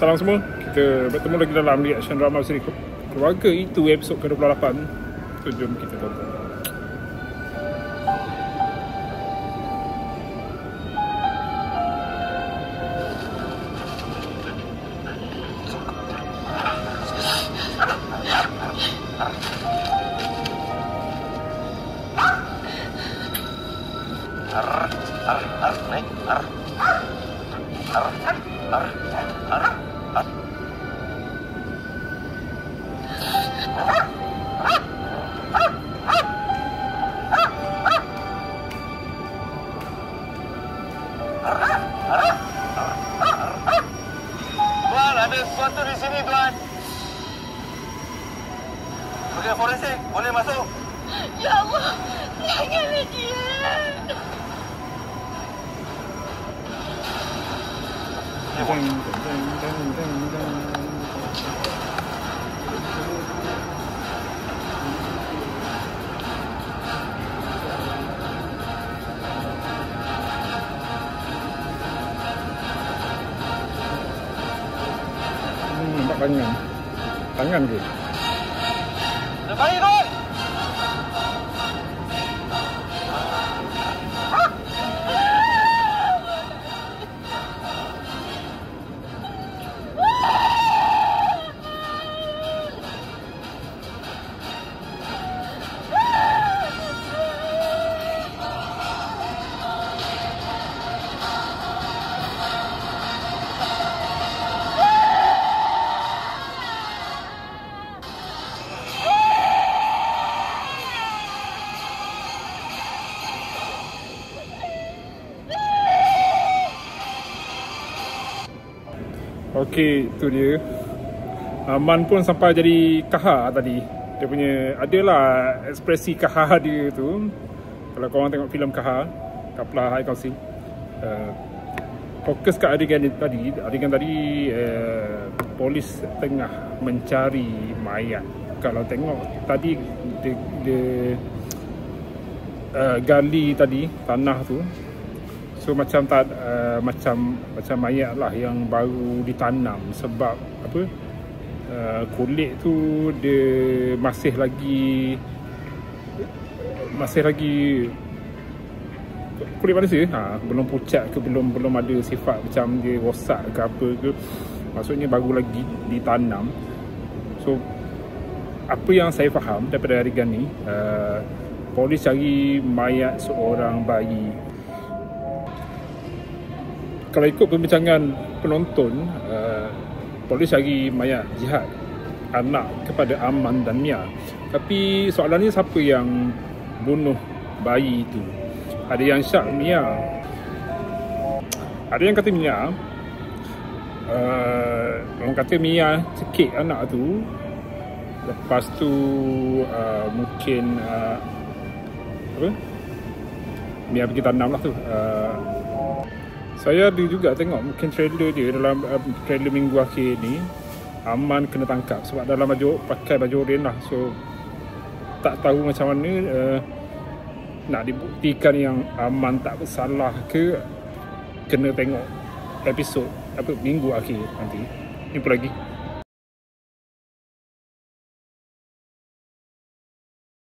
Salam semua. Kita bertemu lagi dalam reaction drama seri Keluarga Itu episod ke-28. So jom kita tonton. Tuan, ada sesuatu di sini, Tuan. Bagian forensik, boleh masuk? Ya Allah, janganlah dia. Nampak tangan ke? Baik, Tuan. Okey, tu dia. Aman pun sampai jadi kahar tadi. Dia punya adalah ekspresi kahar dia tu. Kalau korang tengok filem Kahar, Kapla High Council, fokus kat adegan tadi. Adegan tadi polis tengah mencari mayat. Kalau tengok tadi dia gali tadi tanah tu. So macam macam mayat lah yang baru ditanam, sebab apa, kulit tu dia masih lagi kulit manusia, belum pucat ke, belum ada sifat macam dia rosak ke apa ke, maksudnya baru lagi ditanam. So apa yang saya faham daripada adegan ni, polis cari mayat seorang bayi. Kalau ikut perbincangan penonton, polis cari mayat Jihad, anak kepada Aman dan Mia. Tapi soalannya, siapa yang bunuh bayi itu? Ada yang syak Mia, ada yang kata Mia. Orang kata Mia cekik anak tu, lepas tu mungkin apa, Mia pergi tanam lah tu. Saya ada juga tengok mungkin trailer dia, dalam trailer minggu akhir ni Aman kena tangkap sebab dalam pakai baju oren lah. So tak tahu macam mana nak dibuktikan yang Aman tak bersalah ke. Kena tengok episod apa minggu akhir nanti. Jumpa lagi.